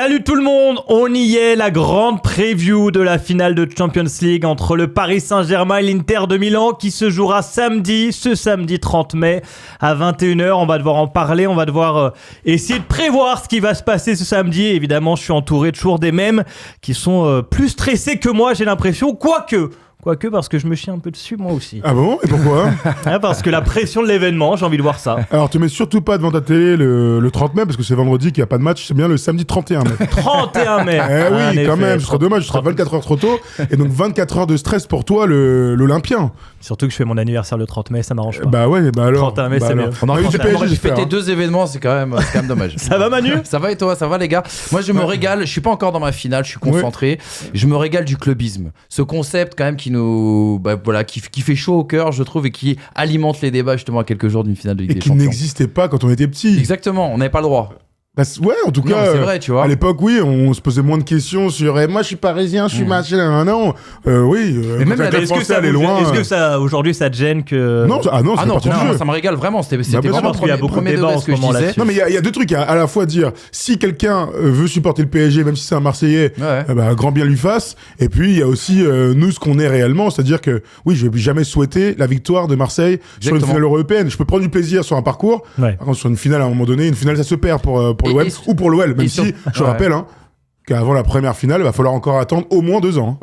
Salut tout le monde, on y est, la grande preview de la finale de Champions League entre le Paris Saint-Germain et l'Inter de Milan qui se jouera ce samedi 30 mai à 21h. On va devoir en parler, on va devoir essayer de prévoir ce qui va se passer ce samedi. Et évidemment, je suis entouré toujours des mêmes qui sont plus stressés que moi, j'ai l'impression, quoique parce que je me chie un peu dessus moi aussi. Ah bon ? Et pourquoi ? Parce que la pression de l'événement, j'ai envie de voir ça. Alors te mets surtout pas devant ta télé le 30 mai parce que c'est vendredi qu'il n'y a pas de match, c'est bien le samedi 31 mai. 31 mai. Oui, quand même, ce serait dommage, ce sera 24 heures trop tôt et donc 24 heures de stress pour toi l'Olympien. Surtout que je fais mon anniversaire le 30 mai, ça m'arrange pas. Bah ouais, bah alors. 31 mai, c'est mieux. On aurait dû fêter deux événements, c'est quand même dommage. Ça va Manu ? Ça va et toi ? Ça va les gars ? Moi je me régale, je suis pas encore dans ma finale, je suis concentré. Je me régale du clubisme. Ce concept quand même qui nous... qui fait chaud au cœur, je trouve, et qui alimente les débats justement à quelques jours d'une finale de Ligue des Champions. Et qui n'existait pas quand on était petit. Exactement, on n'avait pas le droit. Bah, ouais, en tout cas, c'est vrai, tu vois. À l'époque, oui, on se posait moins de questions sur moi je suis parisien, je suis machin, non. Oui, mais même est-ce que ça loin. Est-ce que ça aujourd'hui ça te gêne que non, ça me régale vraiment. C'était vraiment il y a beaucoup de débats en ce moment là-dessus. Non, mais il y a deux trucs à la fois dire si quelqu'un veut supporter le PSG, même si c'est un Marseillais, grand bien lui fasse. Et puis il y a aussi nous ce qu'on est réellement, c'est-à-dire que oui, je vais jamais souhaiter la victoire de Marseille sur une finale européenne. Je peux prendre du plaisir sur un parcours. Par contre, sur une finale, à un moment donné, une finale ça se perd pour l'OM ou pour l'OL, même si je rappelle qu'avant la première finale, il va falloir encore attendre au moins 2 ans.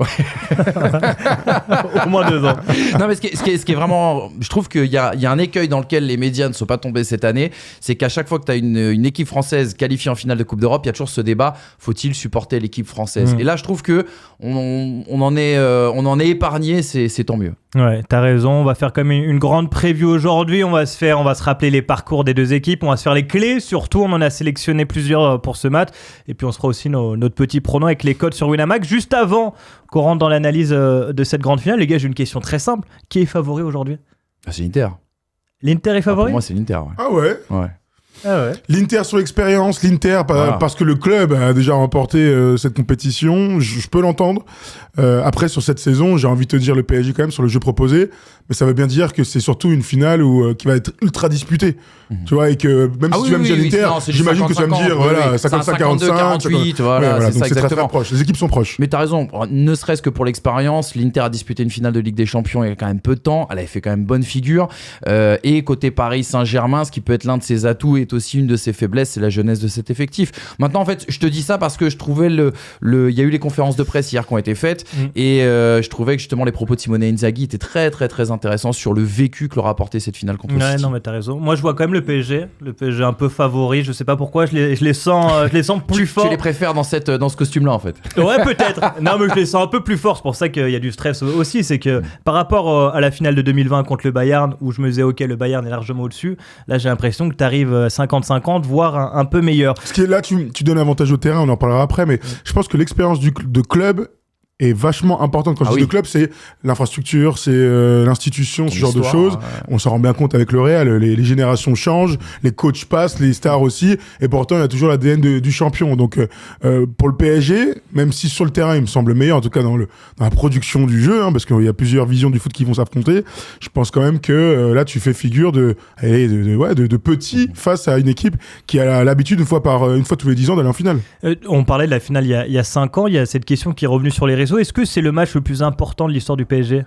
Au moins 2 ans. Non, mais ce qui est vraiment... Je trouve qu'il y a un écueil dans lequel les médias ne sont pas tombés cette année, c'est qu'à chaque fois que tu as une équipe française qualifiée en finale de Coupe d'Europe, il y a toujours ce débat, faut-il supporter l'équipe française ? Et là, je trouve qu'on en est épargné, c'est tant mieux. Ouais, t'as raison. On va faire comme une grande preview aujourd'hui. On va se rappeler les parcours des deux équipes. On va se faire les clés. Surtout, on en a sélectionné plusieurs pour ce match. Et puis, on se fera aussi notre petit pronom avec les codes sur Winamax. Juste avant qu'on rentre dans l'analyse de cette grande finale, les gars, j'ai une question très simple. Qui est favori aujourd'hui ? C'est l'Inter. L'Inter est favori ? Pour moi, c'est l'Inter. Ouais. Ah ouais ? Ouais. Ah ouais. L'Inter sur l'expérience, parce que le club a déjà remporté cette compétition, je peux l'entendre. Après, sur cette saison, j'ai envie de te dire le PSG quand même sur le jeu proposé, mais ça veut bien dire que c'est surtout une finale qui va être ultra disputée. Tu vois, et que même si tu vas me dire l'Inter, j'imagine que tu vas me dire 55-45, 48, voilà, c'est donc ça, c'est très exactement. proche. Les équipes sont proches. Mais t'as raison, ne serait-ce que pour l'expérience, l'Inter a disputé une finale de Ligue des Champions il y a quand même peu de temps, elle avait fait quand même bonne figure, et côté Paris Saint-Germain, ce qui peut être l'un de ses atouts est aussi une de ses faiblesses, c'est la jeunesse de cet effectif. Maintenant, en fait, je te dis ça parce que je trouvais il y a eu les conférences de presse hier qui ont été faites, et je trouvais que justement les propos de Simone Inzaghi étaient très très très intéressants sur le vécu que leur a apporté cette finale contre City. Non, mais t'as raison. Moi, je vois quand même le PSG un peu favori. Je sais pas pourquoi, je les sens plus forts. Tu les préfères dans ce costume-là, en fait. Ouais, peut-être. Non, mais je les sens un peu plus forts. C'est pour ça qu'il y a du stress aussi. C'est que par rapport à la finale de 2020 contre le Bayern, où je me disais, ok, le Bayern est largement au-dessus, là, j'ai l'impression que t'arrives 50-50, voire un peu meilleur. Parce que là, tu donnes avantage au terrain, on en parlera après, mais je pense que l'expérience de club est vachement importante. Quand je dis de club, c'est l'infrastructure, c'est l'institution, ce genre de choses. Ouais. On s'en rend bien compte avec le Real, les générations changent, les coachs passent, les stars aussi, et pourtant il y a toujours l'ADN du champion. Donc pour le PSG, même si sur le terrain il me semble meilleur, en tout cas dans la production du jeu, parce qu'il y a plusieurs visions du foot qui vont s'affronter, je pense quand même que là tu fais figure de petit face à une équipe qui a l'habitude une fois tous les 10 ans d'aller en finale. On parlait de la finale il y a 5 ans, il y a cette question qui est revenue sur les réseaux. Est-ce que c'est le match le plus important de l'histoire du PSG ?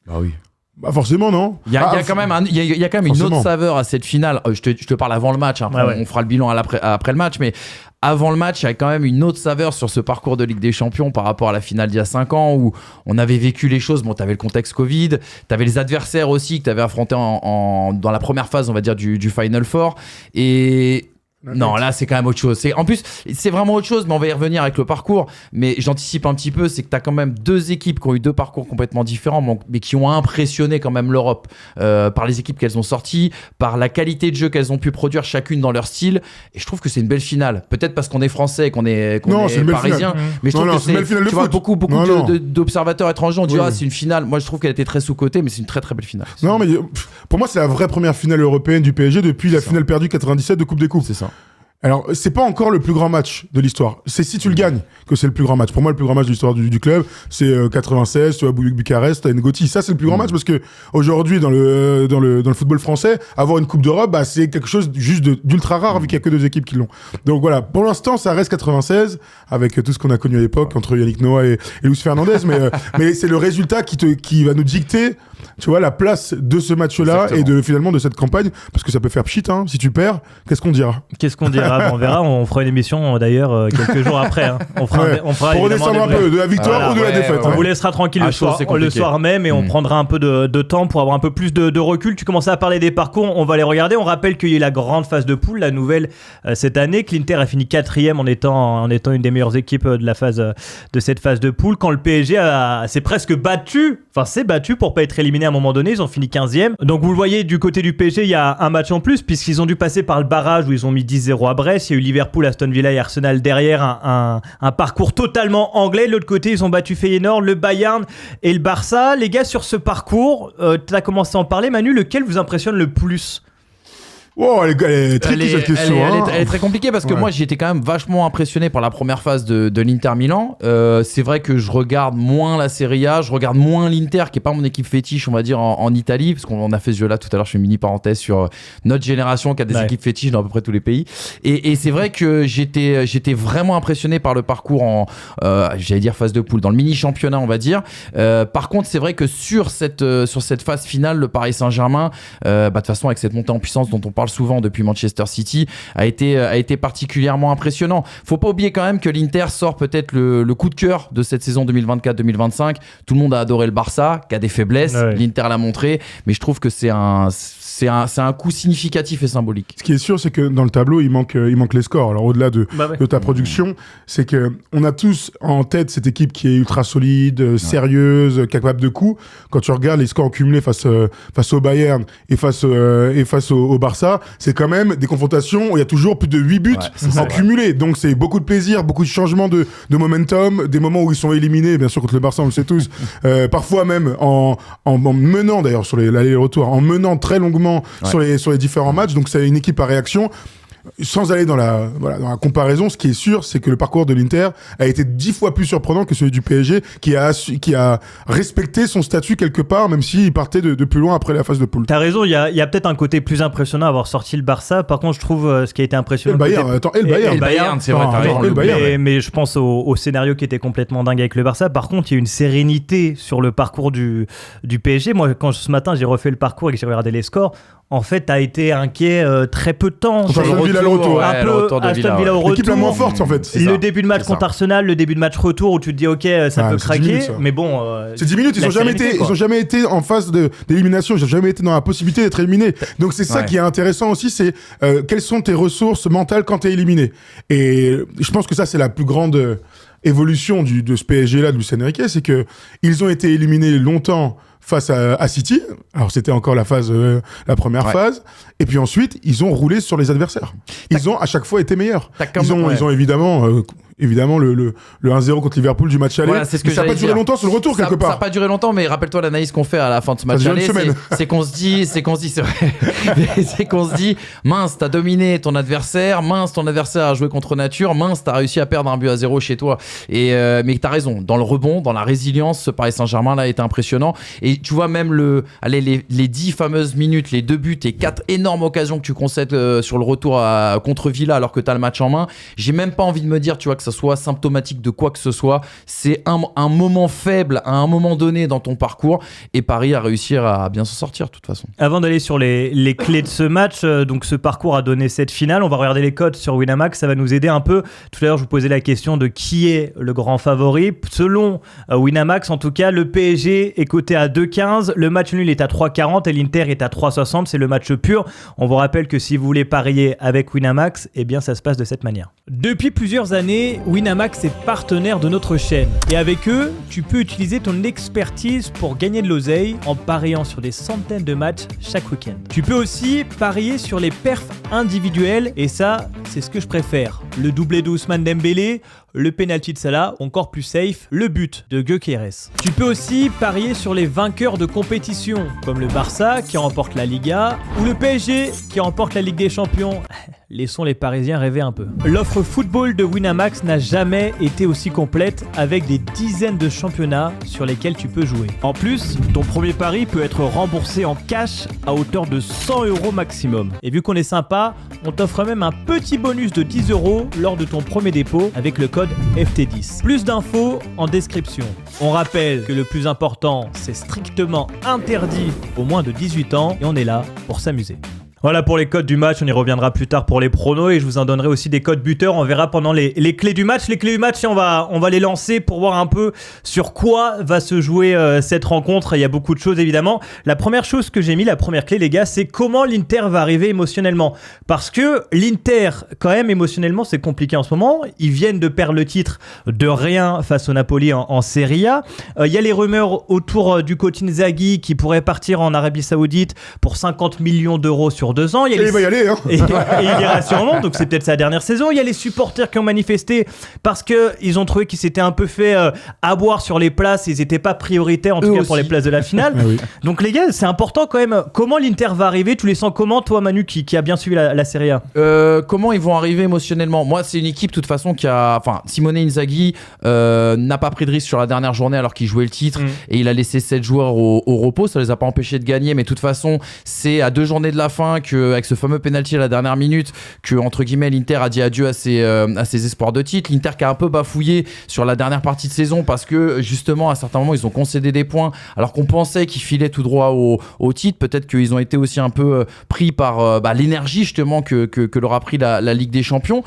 Bah oui. Bah forcément, non. Il y a quand même une autre saveur à cette finale. Je te parle avant le match. On fera le bilan après le match, mais avant le match, il y a quand même une autre saveur sur ce parcours de Ligue des Champions par rapport à la finale d'il y a 5 ans où on avait vécu les choses. Bon, t'avais le contexte Covid, t'avais les adversaires aussi que t'avais affrontés dans la première phase, on va dire, du Final Four. Et non, là c'est quand même autre chose. En plus, c'est vraiment autre chose, mais on va y revenir avec le parcours. Mais j'anticipe un petit peu, c'est que tu as quand même deux équipes qui ont eu deux parcours complètement différents, mais qui ont impressionné quand même l'Europe par les équipes qu'elles ont sorties, par la qualité de jeu qu'elles ont pu produire chacune dans leur style. Et je trouve que c'est une belle finale. Peut-être parce qu'on est français et qu'on est parisien, mais je trouve que c'est tu vois, beaucoup d'observateurs étrangers ont dit c'est une finale. Moi, je trouve qu'elle était très sous-cotée, mais c'est une très très belle finale. Non, mais pour moi, c'est la vraie première finale européenne du PSG depuis la finale perdue 97 de Coupe des Coupes. C'est ça. Alors, c'est pas encore le plus grand match de l'histoire. C'est si tu le gagnes que c'est le plus grand match. Pour moi, le plus grand match de l'histoire du club, c'est 96, tu vois, Bucarest, t'as Ngoti. Ça, c'est le plus grand match parce que aujourd'hui, dans le football français, avoir une Coupe d'Europe, bah, c'est quelque chose juste d'ultra rare vu qu'il y a que 2 équipes qui l'ont. Donc voilà, pour l'instant, ça reste 96 avec tout ce qu'on a connu à l'époque entre Yannick Noah et Luis Fernandez, mais c'est le résultat qui va nous dicter, tu vois, la place de ce match-là. Exactement. Et finalement de cette campagne, parce que ça peut faire pchit, hein. Si tu perds, qu'est-ce qu'on dira? On verra, on fera une émission d'ailleurs quelques jours après. Hein. On fera pour redescendre un peu de la victoire ou de la défaite. On vous laissera tranquille le soir même et on prendra un peu de temps pour avoir un peu plus de recul. Tu commençais à parler des parcours, on va les regarder. On rappelle qu'il y a eu la grande phase de poule, la nouvelle cette année, que l'Inter a fini 4e en étant une des meilleures équipes de cette phase de poule. Quand le PSG s'est presque battu pour pas être éliminé à un moment donné, ils ont fini 15e. Donc vous le voyez, du côté du PSG, il y a un match en plus puisqu'ils ont dû passer par le barrage où ils ont mis 10-0 à Brest. Il y a eu Liverpool, Aston Villa et Arsenal derrière, un parcours totalement anglais. De l'autre côté, ils ont battu Feyenoord, le Bayern et le Barça. Les gars, sur ce parcours, tu as commencé à en parler, Manu, lequel vous impressionne le plus ? Oh, elle est tricky cette question. Elle est très compliquée parce que moi j'ai été quand même vachement impressionné par la première phase de l'Inter Milan. C'est vrai que je regarde moins la Serie A, je regarde moins l'Inter qui est pas mon équipe fétiche, on va dire en Italie, parce qu'on a fait ce jeu là tout à l'heure. Je fais une mini parenthèse sur notre génération qui a des équipes fétiches dans à peu près tous les pays. Et c'est vrai que j'étais vraiment impressionné par le parcours j'allais dire phase de poule, dans le mini championnat on va dire. Par contre c'est vrai que sur cette phase finale, le Paris Saint-Germain, de toute façon avec cette montée en puissance dont on parle souvent depuis Manchester City, a été particulièrement impressionnant. Faut pas oublier quand même que l'Inter sort peut-être le coup de cœur de cette saison 2024-2025. Tout le monde a adoré le Barça, qui a des faiblesses. Ouais. L'Inter l'a montré, mais je trouve que c'est un coup significatif et symbolique. Ce qui est sûr, c'est que dans le tableau, il manque les scores. Alors au-delà de ta production, c'est que on a tous en tête cette équipe qui est ultra solide, sérieuse, capable de coups. Quand tu regardes les scores cumulés face au Bayern et face au Barça, c'est quand même des confrontations où il y a toujours plus de 8 buts en cumulé. Donc c'est beaucoup de plaisir, beaucoup de changements de momentum, des moments où ils sont éliminés, bien sûr contre le Barça, on le sait tous. Parfois même en menant d'ailleurs sur l'aller-retour, en menant très longuement sur les différents matchs. Donc c'est une équipe à réaction. Sans aller dans la comparaison, ce qui est sûr, c'est que le parcours de l'Inter a été 10 fois plus surprenant que celui du PSG, qui a respecté son statut quelque part, même s'il partait de plus loin après la phase de poule. T'as raison, il y a peut-être un côté plus impressionnant à avoir sorti le Barça. Par contre, je trouve ce qui a été impressionnant. Le Bayern, c'est vrai. Mais je pense au scénario qui était complètement dingue avec le Barça. Par contre, il y a une sérénité sur le parcours du PSG. Moi, quand ce matin j'ai refait le parcours et que j'ai regardé les scores, en fait, t'as été inquiet très peu de temps. Aston Villa au retour. Aston Villa au retour. L'équipe la moins forte, en fait. Le début de match contre Arsenal, le début de match retour où tu te dis, ok, ça peut craquer. Minutes, ça. Mais bon. C'est 10 minutes, ils ont jamais été en phase d'élimination. Ils ont jamais été dans la possibilité d'être éliminés. Donc c'est ça qui est intéressant aussi, c'est quelles sont tes ressources mentales quand t'es éliminé. Et je pense que ça, c'est la plus grande évolution de ce PSG-là, de Luis Enrique, c'est que ils ont été éliminés longtemps face à City. Alors c'était encore la première phase, et puis ensuite ils ont roulé sur les adversaires. Ils ont à chaque fois été meilleurs. Ils ont évidemment le 1-0 contre Liverpool du match aller. Voilà, c'est ce que ça n'a pas duré longtemps sur le retour quelque part. Ça n'a pas duré longtemps, mais rappelle-toi l'analyse qu'on fait à la fin de ce match aller, c'est qu'on se dit, c'est vrai, c'est qu'on se dit, mince, t'as dominé ton adversaire, mince, ton adversaire a joué contre nature, mince, t'as réussi à perdre 1-0 chez toi. Mais t'as raison, dans le rebond, dans la résilience, ce Paris Saint-Germain là est impressionnant. Et tu vois même les 10 fameuses minutes, les 2 buts et 4 énormes occasions que tu concèdes sur le retour contre Villa alors que t'as le match en main. J'ai même pas envie de me dire, tu vois, que ça soit symptomatique de quoi que ce soit. C'est un moment faible à un moment donné dans ton parcours, et Paris a réussi à bien s'en sortir de toute façon. Avant d'aller sur les clés de ce match, donc ce parcours a donné cette finale. On va regarder les cotes sur Winamax, ça va nous aider un peu. Tout à l'heure je vous posais la question de qui est le grand favori. Selon Winamax, en tout cas, le PSG est coté à 2,15, le match nul est à 3,40 et l'Inter est à 3,60. C'est le match pur. On vous rappelle que si vous voulez parier avec Winamax, eh bien ça se passe de cette manière. Depuis plusieurs années, Winamax est partenaire de notre chaîne. Et avec eux, tu peux utiliser ton expertise pour gagner de l'oseille en pariant sur des centaines de matchs chaque week-end. Tu peux aussi parier sur les perfs individuels, et ça, c'est ce que je préfère. Le doublé d'Ousmane Dembélé, le penalty de Salah, encore plus safe, le but de Gyökeres. Tu peux aussi parier sur les vainqueurs de compétition, comme le Barça qui remporte la Liga, ou le PSG qui remporte la Ligue des Champions. Laissons les Parisiens rêver un peu. L'offre football de Winamax n'a jamais été aussi complète, avec des dizaines de championnats sur lesquels tu peux jouer. En plus, ton premier pari peut être remboursé en cash à hauteur de 100 € maximum. Et vu qu'on est sympa, on t'offre même un petit bonus de 10 € lors de ton premier dépôt avec le code FT10. Plus d'infos en description. On rappelle que le plus important, c'est strictement interdit aux moins de 18 ans et on est là pour s'amuser. Voilà pour les codes du match, on y reviendra plus tard pour les pronos et je vous en donnerai aussi des codes buteurs, on verra pendant les clés du match. Les clés du match, on va les lancer pour voir un peu sur quoi va se jouer cette rencontre. Il y a beaucoup de choses évidemment. La première chose que j'ai mis, la première clé les gars, c'est comment l'Inter va arriver émotionnellement. Parce que l'Inter, quand même émotionnellement, c'est compliqué en ce moment. Ils viennent de perdre le titre de rien face au Napoli en Serie A. Il y a les rumeurs autour du coach Inzaghi qui pourrait partir en Arabie Saoudite pour 50 millions d'euros sur 2 ans. Il va y aller, hein. Et il ira sûrement, donc c'est peut-être sa dernière saison. Il y a les supporters qui ont manifesté parce qu'ils ont trouvé qu'ils s'étaient un peu fait aboir sur les places, ils n'étaient pas prioritaires en tout cas pour les places de la finale. Ah oui. Donc les gars, c'est important quand même. Comment l'Inter va arriver? Tu les sens comment, toi Manu qui a bien suivi la Serie A? Comment ils vont arriver émotionnellement? Moi, c'est une équipe de toute façon Simone Inzaghi n'a pas pris de risque sur la dernière journée alors qu'il jouait le titre et il a laissé 7 joueurs au repos. Ça les a pas empêchés de gagner, mais de toute façon, c'est à 2 journées de la fin avec ce fameux penalty à la dernière minute que entre guillemets l'Inter a dit adieu à ses espoirs de titre. L'Inter qui a un peu bafouillé sur la dernière partie de saison parce que justement à certains moments ils ont concédé des points alors qu'on pensait qu'ils filaient tout droit au titre. Peut-être qu'ils ont été aussi un peu pris par l'énergie justement que leur a pris la Ligue des Champions.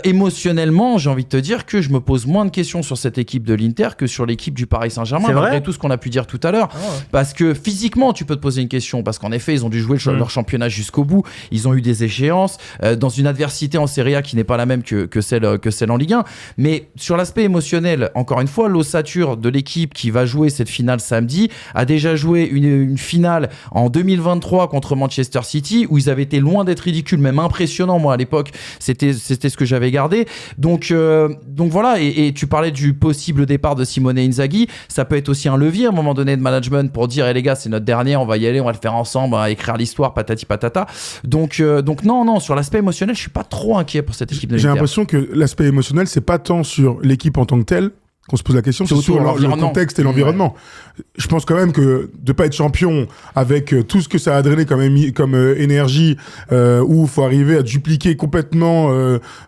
Émotionnellement, j'ai envie de te dire que je me pose moins de questions sur cette équipe de l'Inter que sur l'équipe du Paris Saint-Germain, malgré tout ce qu'on a pu dire tout à l'heure. Parce que physiquement tu peux te poser une question parce qu'en effet ils ont dû jouer leur championnat jusqu'au bout, ils ont eu des échéances dans une adversité en Serie A qui n'est pas la même que celle en Ligue 1, mais sur l'aspect émotionnel, encore une fois, l'ossature de l'équipe qui va jouer cette finale samedi a déjà joué une finale en 2023 contre Manchester City où ils avaient été loin d'être ridicules, même impressionnants. Moi à l'époque c'était ce que j'avais gardé, donc voilà, et tu parlais du possible départ de Simone Inzaghi, ça peut être aussi un levier à un moment donné de management pour dire les gars c'est notre dernier, on va y aller, on va le faire ensemble, on va écrire l'histoire, patati patata. Donc non, sur l'aspect émotionnel, je suis pas trop inquiet pour cette équipe de l'Inter. J'ai l'impression que l'aspect émotionnel, c'est pas tant sur l'équipe en tant que telle qu'on se pose la question, c'est sur le contexte et l'environnement. Je pense quand même que de pas être champion avec tout ce que ça a drainé comme énergie, où il faut arriver à dupliquer complètement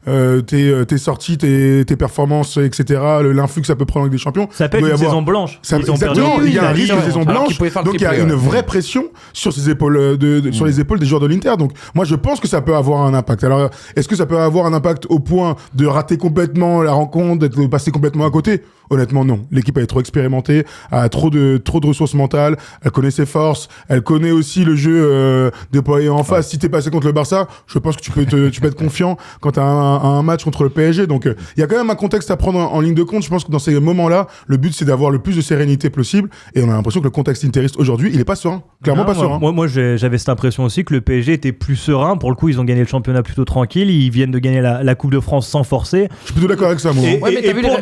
tes sorties, tes performances, etc., l'influx que ça peut prendre avec des champions. Ça peut être une saison blanche. Exactement, il y a un risque de saison blanche, donc il y a une vraie pression sur ses épaules, sur les épaules des joueurs de l'Inter. Donc moi je pense que ça peut avoir un impact. Alors est-ce que ça peut avoir un impact au point de rater complètement la rencontre, de passer complètement à côté? Honnêtement, non. L'équipe est trop expérimentée, a trop de ressources mentales, elle connaît ses forces, elle connaît aussi le jeu déployé en face. Si t'es passé contre le Barça, je pense que tu peux être confiant quand t'as un match contre le PSG. Donc, il y a quand même un contexte à prendre en ligne de compte. Je pense que dans ces moments-là, le but, c'est d'avoir le plus de sérénité possible. Et on a l'impression que le contexte interiste aujourd'hui, il est pas serein. Clairement pas serein. Moi, j'avais cette impression aussi que le PSG était plus serein. Pour le coup, ils ont gagné le championnat plutôt tranquille. Ils viennent de gagner la Coupe de France sans forcer. Je suis plutôt d'accord avec ça, moi.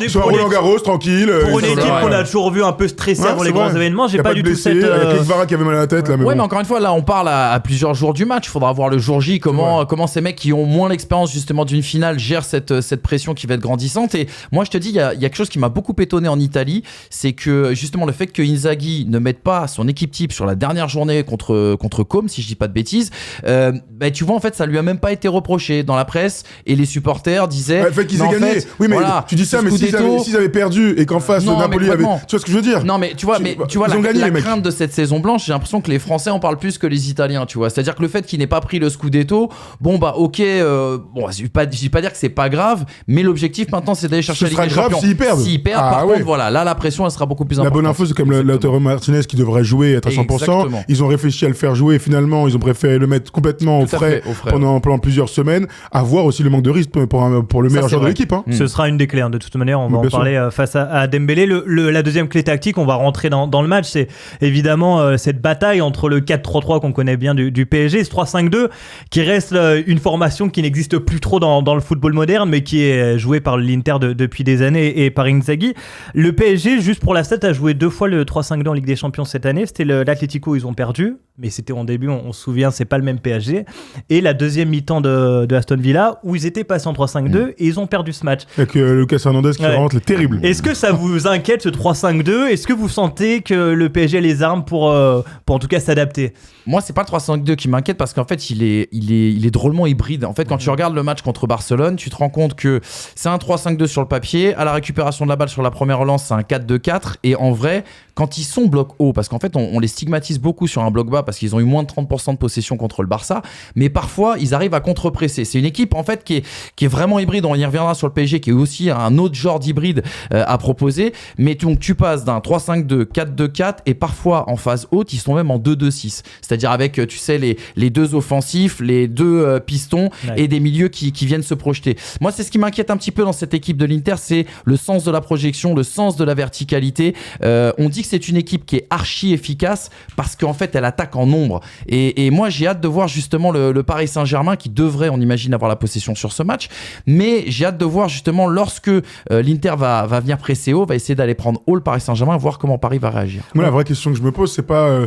Sur Roland Garros, tranquille. Pour une équipe qu'on a toujours vu un peu stressée avant les grands événements, j'ai pas du tout cette. Il y a que Kvara qui avait mal à la tête là. Mais encore une fois, là, on parle à plusieurs jours du match. Il faudra voir le jour J comment ces mecs qui ont moins l'expérience justement d'une finale gèrent cette pression qui va être grandissante. Et moi, je te dis, il y a quelque chose qui m'a beaucoup étonné en Italie, c'est que justement le fait que Inzaghi ne mette pas son équipe type sur la dernière journée contre Comme, si je dis pas de bêtises, tu vois en fait, ça lui a même pas été reproché dans la presse et les supporters disaient. Le fait qu'ils aient gagné. Oui, mais tu dis ça, mais s'ils avaient perdu et qu'en face Napoli avait. Tu vois ce que je veux dire? Non, mais tu vois, la crainte de cette saison blanche, j'ai l'impression que les Français en parlent plus que les Italiens, tu vois. C'est-à-dire que le fait qu'il n'ait pas pris le Scudetto, ok, je vais pas dire que c'est pas grave, mais l'objectif maintenant c'est d'aller chercher la Ligue des Champions. S'ils perdent. Par contre, voilà, là la pression elle sera beaucoup plus importante. La bonne info, c'est comme Lautaro Martinez qui devrait jouer, être à 100%. Exactement. Ils ont réfléchi à le faire jouer, finalement, ils ont préféré le mettre complètement au frais pendant plusieurs semaines. À voir aussi le manque de risque pour le meilleur joueur de l'équipe. Ce sera une des clés, de toute manière, on va en parler face à Dembélé. La deuxième clé tactique, on va rentrer dans le match, c'est évidemment cette bataille entre le 4-3-3 qu'on connaît bien du PSG, ce 3-5-2 qui reste une formation qui n'existe plus trop dans le football moderne, mais qui est jouée par l'Inter depuis des années et par Inzaghi. Le PSG, juste pour la stat, a joué 2 fois le 3-5-2 en Ligue des Champions cette année. C'était l'Atlético, ils ont perdu, mais c'était en début, on se souvient, c'est pas le même PSG. Et la deuxième mi-temps de Aston Villa, où ils étaient passés en 3-5-2 et ils ont perdu ce match. Avec Lucas Hernandez qui rentre, terrible. Est-ce que ça vous inquiète ce 3-5-2 ? Est-ce que vous sentez que le PSG a les armes pour en tout cas s'adapter ? Moi, c'est pas le 3-5-2 qui m'inquiète parce qu'en fait, il est drôlement hybride. En fait, quand tu regardes le match contre Barcelone, tu te rends compte que c'est un 3-5-2 sur le papier. À la récupération de la balle sur la première relance, c'est un 4-2-4. Et en vrai, quand ils sont bloc haut, parce qu'en fait, on les stigmatise beaucoup sur un bloc bas parce qu'ils ont eu moins de 30% de possession contre le Barça, mais parfois, ils arrivent à contre-presser. C'est une équipe, en fait, qui est vraiment hybride. On y reviendra sur le PSG, qui est aussi un autre genre d'hybride à proposer. Mais donc, tu passes d'un 3-5-2, 4-2-4 et parfois, en phase haute, ils sont même en 2-2-6. C'est-à-dire avec, tu sais, les deux offensifs, les deux pistons et des milieux qui viennent se projeter. Moi, c'est ce qui m'inquiète un petit peu dans cette équipe de l'Inter, c'est le sens de la projection, le sens de la verticalité. On dit que c'est une équipe qui est archi efficace parce qu'en fait, elle attaque en nombre. Et moi, j'ai hâte de voir justement le Paris Saint-Germain qui devrait, on imagine, avoir la possession sur ce match. Mais j'ai hâte de voir justement lorsque l'Inter va venir presser haut, va essayer d'aller prendre haut le Paris Saint-Germain, voir comment Paris va réagir. Moi, la vraie question que je me pose, c'est pas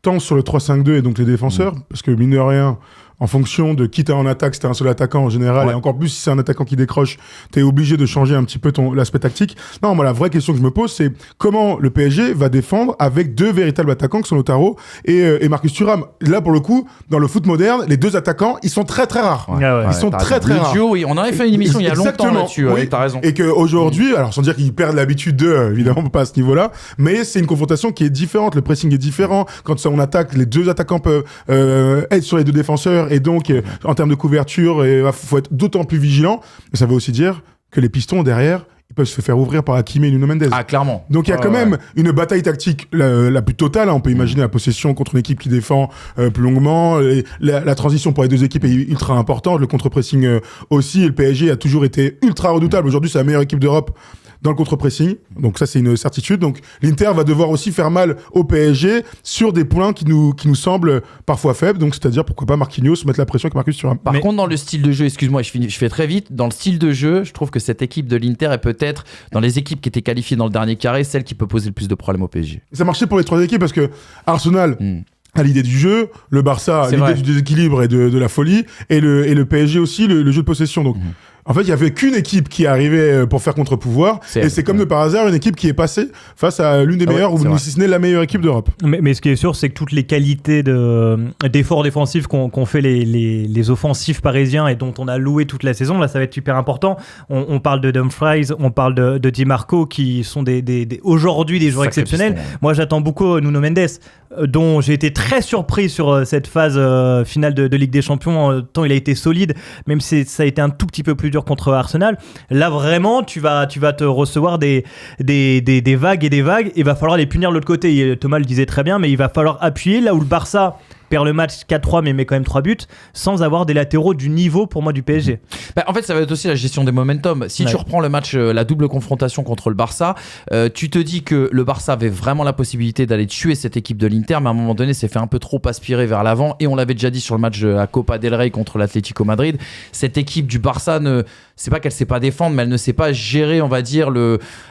tant sur le 3-5-2 et donc les défenseurs, parce que mine de rien, en fonction de qui t'as en attaque, si t'as un seul attaquant en général, et encore plus si c'est un attaquant qui décroche, t'es obligé de changer un petit peu l'aspect tactique. Non, moi, la vraie question que je me pose, c'est comment le PSG va défendre avec deux véritables attaquants qui sont Lautaro et Marcus Thuram. Là, pour le coup, dans le foot moderne, les deux attaquants, ils sont très très rares. Ils sont très très rares. Duo, oui, on en avait fait une émission il y a longtemps là-dessus. Oui. T'as raison. Et qu'aujourd'hui, alors sans dire qu'ils perdent l'habitude d'eux, évidemment, pas à ce niveau-là, mais c'est une confrontation qui est différente. Le pressing est différent. Quand on attaque, les deux attaquants peuvent être sur les deux défenseurs et donc en termes de couverture, il faut être d'autant plus vigilant. Mais ça veut aussi dire que les pistons derrière, ils peuvent se faire ouvrir par Hakimi et Nuno Mendes. Ah, clairement. Donc il y a quand même une bataille tactique la plus totale. On peut imaginer la possession contre une équipe qui défend plus longuement. La transition pour les deux équipes est ultra importante. Le contre-pressing aussi. Et le PSG a toujours été ultra redoutable. Aujourd'hui, c'est la meilleure équipe d'Europe dans le contre-pressing. Donc ça, c'est une certitude. Donc l'Inter va devoir aussi faire mal au PSG sur des points qui nous semblent parfois faibles. Donc c'est-à-dire, pourquoi pas Marquinhos mettre la pression avec Marcus Thuram. Par contre, dans le style de jeu, excuse-moi, je fais très vite. Dans le style de jeu, je trouve que cette équipe de l'Inter est peut-être, dans les équipes qui étaient qualifiées dans le dernier carré, celle qui peut poser le plus de problèmes au PSG. Ça marchait pour les trois équipes parce que Arsenal a l'idée du jeu, le Barça a l'idée du déséquilibre et de la folie, et le PSG aussi, le jeu de possession. Donc en fait, il n'y avait qu'une équipe qui arrivait pour faire contre-pouvoir. Et c'est comme de par hasard une équipe qui est passée face à l'une des meilleures, ou si ce n'est la meilleure équipe d'Europe. Mais ce qui est sûr, c'est que toutes les qualités d'efforts défensifs qu'ont fait les offensifs parisiens et dont on a loué toute la saison, là, ça va être super important. On parle de Dumfries, on parle de Di Marco, qui sont aujourd'hui des joueurs exceptionnels. Moi, j'attends beaucoup Nuno Mendes, dont j'ai été très surpris sur cette phase finale de Ligue des Champions, tant il a été solide, même si ça a été un tout petit peu plus dur contre Arsenal. Là, vraiment, tu vas te recevoir des vagues et des vagues, et il va falloir les punir de l'autre côté. Et Thomas le disait très bien, mais il va falloir appuyer là où le Barça perd le match 4-3 mais met quand même 3 buts sans avoir des latéraux du niveau pour moi du PSG. En fait, ça va être aussi la gestion des momentum. Si tu reprends le match, la double confrontation contre le Barça, tu te dis que le Barça avait vraiment la possibilité d'aller tuer cette équipe de l'Inter, mais à un moment donné s'est fait un peu trop aspirer vers l'avant, et on l'avait déjà dit sur le match à Copa del Rey contre l'Atlético Madrid, cette équipe du Barça c'est pas qu'elle sait pas défendre, mais elle ne sait pas gérer, on va dire,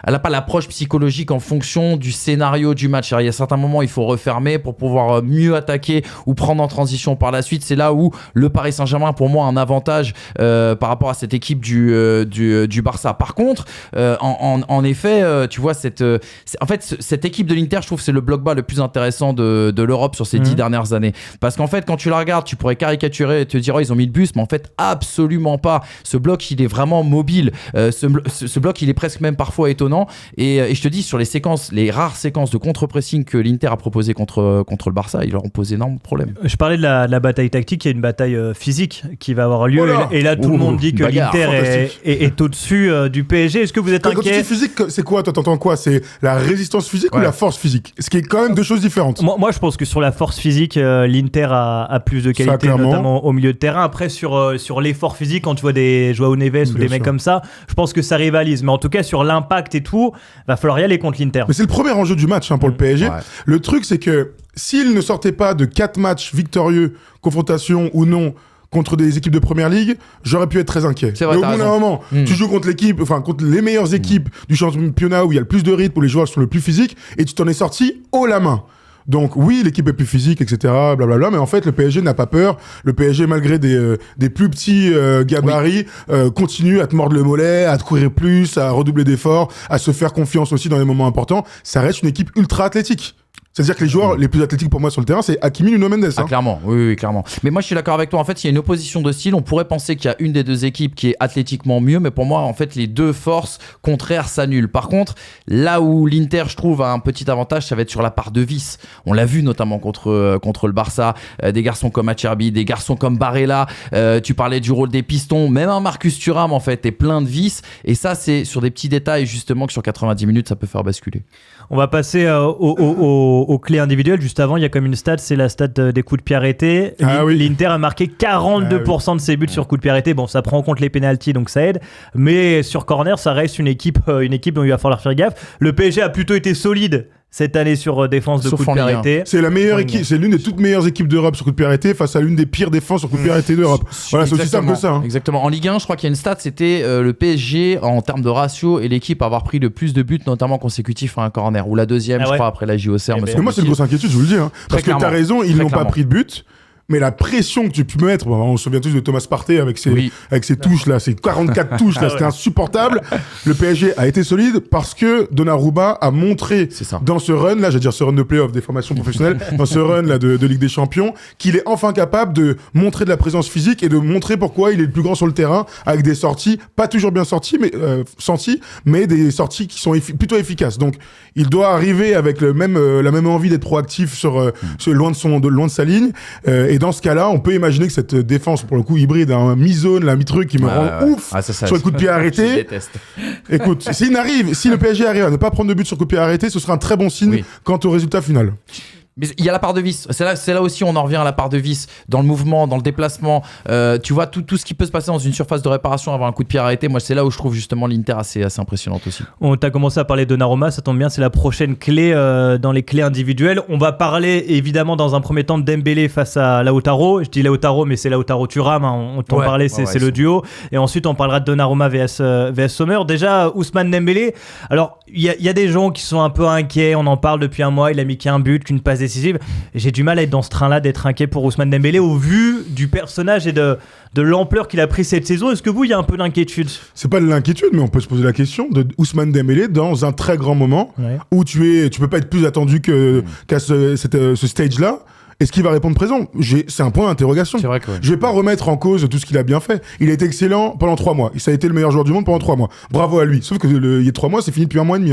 elle a pas l'approche psychologique en fonction du scénario du match. Alors, il y a certains moments il faut refermer pour pouvoir mieux attaquer ou prendre en transition par la suite. C'est là où le Paris Saint-Germain, pour moi, a un avantage par rapport à cette équipe du Barça. Par contre, en effet, tu vois, en fait, cette équipe de l'Inter, je trouve que c'est le bloc bas le plus intéressant de l'Europe sur ces 10 dernières années. Parce qu'en fait, quand tu la regardes, tu pourrais caricaturer et te dire, ils ont mis le bus, mais en fait, absolument pas. Ce bloc, il est vraiment mobile. Ce bloc, il est presque même parfois étonnant. Et je te dis, sur les rares séquences de contre-pressing que l'Inter a proposé contre le Barça, ils leur ont posé énormément de problèmes. Je parlais de la bataille tactique, il y a une bataille physique qui va avoir lieu. Voilà. Et là, tout le monde dit que l'Inter est au-dessus du PSG. Est-ce que vous êtes inquiet ? Quand tu dis physique, c'est quoi ? Toi, t'entends quoi ? C'est la résistance physique ou la force physique ? Ce qui est quand même deux choses différentes. Moi, je pense que sur la force physique, l'Inter a plus de qualité, notamment au milieu de terrain. Après, sur l'effort physique, quand tu vois des Joao Neves ou des mecs comme ça, je pense que ça rivalise. Mais en tout cas, sur l'impact et tout, va falloir y aller contre l'Inter. Mais c'est le premier enjeu du match pour le PSG. Ouais. Le truc, c'est que s'il ne sortait pas de 4 matchs victorieux, confrontation ou non, contre des équipes de première ligue, j'aurais pu être très inquiet. C'est vrai, mais au bout d'un moment, tu joues contre contre les meilleures équipes du championnat où il y a le plus de rythme, où les joueurs sont le plus physiques, et tu t'en es sorti haut la main. Donc oui, l'équipe est plus physique, etc., blablabla, mais en fait, le PSG n'a pas peur. Le PSG, malgré des plus petits gabarits, continue à te mordre le mollet, à te courir plus, à redoubler d'efforts, à se faire confiance aussi dans les moments importants. Ça reste une équipe ultra athlétique. C'est-à-dire que les joueurs les plus athlétiques pour moi sur le terrain, c'est Hakimi, Nuno Mendes. Ah, clairement, oui, clairement. Mais moi, je suis d'accord avec toi. En fait, il y a une opposition de style. On pourrait penser qu'il y a une des deux équipes qui est athlétiquement mieux, mais pour moi, en fait, les deux forces contraires s'annulent. Par contre, là où l'Inter, je trouve, a un petit avantage, ça va être sur la part de vice. On l'a vu notamment contre le Barça, des garçons comme Acerbi, des garçons comme Barella. Tu parlais du rôle des pistons, même un Marcus Thuram, en fait, est plein de vices. Et ça, c'est sur des petits détails, justement, que sur 90 minutes, ça peut faire basculer. On va passer aux clés individuelles. Juste avant, il y a comme une stat, c'est la stat des coups de pied arrêtés. L'Inter a marqué 42% de ses buts sur coups de pied arrêtés. Bon, ça prend en compte les pénaltys, donc ça aide. Mais sur corner, ça reste une équipe dont il va falloir faire gaffe. Le PSG a plutôt été solide cette année sur défense de coups de pied arrêtés. C'est la meilleure équipe, c'est l'une des toutes meilleures équipes d'Europe sur coups de pied arrêtés face à l'une des pires défenses sur coups de pied arrêtés d'Europe. Voilà, c'est aussi simple que ça. Exactement. En Ligue 1, je crois qu'il y a une stat, c'était le PSG en termes de ratio et l'équipe à avoir pris le plus de buts, notamment consécutifs à un corner, ou la deuxième, je crois, après la JOCR. Mais moi, c'est une grosse inquiétude, je vous le dis. Parce que t'as raison, ils n'ont pas pris de but. Mais la pression que tu peux mettre, on se souvient tous de Thomas Partey avec ses touches là, ses 44 touches là, c'était insupportable. Le PSG a été solide parce que Donnarumma a montré dans ce run là, j'allais dire ce run de play-off des formations professionnelles, dans ce run là de Ligue des Champions, qu'il est enfin capable de montrer de la présence physique et de montrer pourquoi il est le plus grand sur le terrain avec des sorties, pas toujours bien sorties, mais des sorties qui sont plutôt efficaces. Donc, il doit arriver avec la même envie d'être proactif loin de sa ligne. Et dans ce cas-là, on peut imaginer que cette défense, pour le coup, hybride, mi-zone, mi-truc, qui me rend ouf sur le coup de pied arrêté. Écoute, si le PSG arrive à ne pas prendre de but sur le coup de pied arrêté, ce sera un très bon signe quant au résultat final. Mais il y a la part de vice. C'est là aussi on en revient à la part de vice dans le mouvement, dans le déplacement. Tu vois tout ce qui peut se passer dans une surface de réparation avant un coup de pied arrêté. Moi, c'est là où je trouve justement l'Inter assez impressionnante aussi. On t'a commencé à parler de Donnarumma, ça tombe bien, c'est la prochaine clé dans les clés individuelles. On va parler évidemment dans un premier temps de Dembélé face à Lautaro. Je dis Lautaro, mais c'est Lautaro Thuram. On t'en parlait, c'est le duo. Et ensuite, on parlera de Donnarumma vs Sommer. Déjà, Ousmane Dembélé. Alors, il y a des gens qui sont un peu inquiets. On en parle depuis un mois. Il a mis qu'un but, qu'une passe décisive. J'ai du mal à être dans ce train-là, d'être inquiet pour Ousmane Dembélé au vu du personnage et de l'ampleur qu'il a pris cette saison. Est-ce que il y a un peu d'inquiétude ? C'est pas de l'inquiétude, mais on peut se poser la question de Ousmane Dembélé dans un très grand moment où tu peux pas être plus attendu qu'à ce stage-là. Est-ce qu'il va répondre présent ? C'est un point d'interrogation. C'est vrai que je vais pas remettre en cause tout ce qu'il a bien fait. Il a été excellent pendant 3 mois. Ça a été le meilleur joueur du monde pendant 3 mois. Bravo à lui. Sauf que il y a 3 mois, c'est fini depuis 1 mois et demi.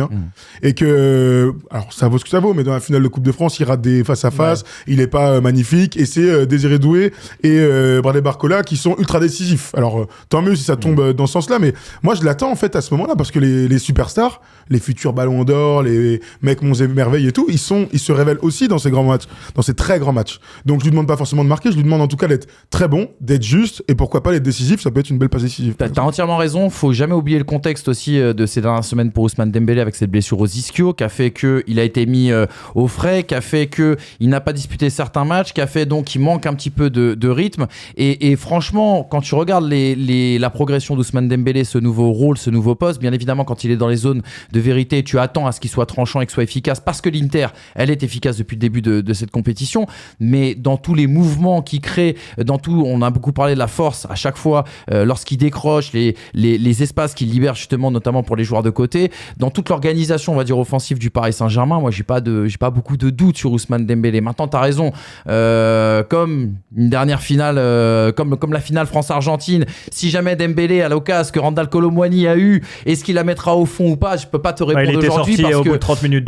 Et que, alors ça vaut ce que ça vaut, mais dans la finale de Coupe de France, il rate des face à face. Il est pas magnifique. Et c'est Désiré Doué et Bradley Barcola qui sont ultra décisifs. Alors tant mieux si ça tombe dans ce sens-là. Mais moi, je l'attends en fait à ce moment-là parce que les superstars, les futurs Ballons d'Or, les mecs Monts et Merveilles et tout, ils se révèlent aussi dans ces grands matchs, dans ces très grands matchs. Donc je lui demande pas forcément de marquer, je lui demande en tout cas d'être très bon, d'être juste et pourquoi pas d'être décisif, ça peut être une belle passe décisive. T'as entièrement raison, faut jamais oublier le contexte aussi de ces dernières semaines pour Ousmane Dembélé avec cette blessure aux ischio qui a fait qu'il a été mis au frais, qui a fait qu'il n'a pas disputé certains matchs, qui a fait donc qu'il manque un petit peu de rythme et franchement quand tu regardes la progression d'Ousmane Dembélé, ce nouveau rôle, ce nouveau poste, bien évidemment quand il est dans les zones de vérité, tu attends à ce qu'il soit tranchant et qu'il soit efficace parce que l'Inter, elle est efficace depuis le début de cette compétition. Mais dans tous les mouvements qu'il crée, on a beaucoup parlé de la force à chaque fois lorsqu'il décroche, les espaces qu'il libère justement, notamment pour les joueurs de côté, dans toute l'organisation, on va dire offensive du Paris Saint-Germain. Moi, j'ai pas beaucoup de doutes sur Ousmane Dembélé. Maintenant, t'as raison, comme une dernière finale, comme la finale France-Argentine, si jamais Dembélé a l'occasion que Randal Kolo Muani a eu, est-ce qu'il la mettra au fond ou pas ? Je peux pas te répondre aujourd'hui parce que au bout de 30 minutes.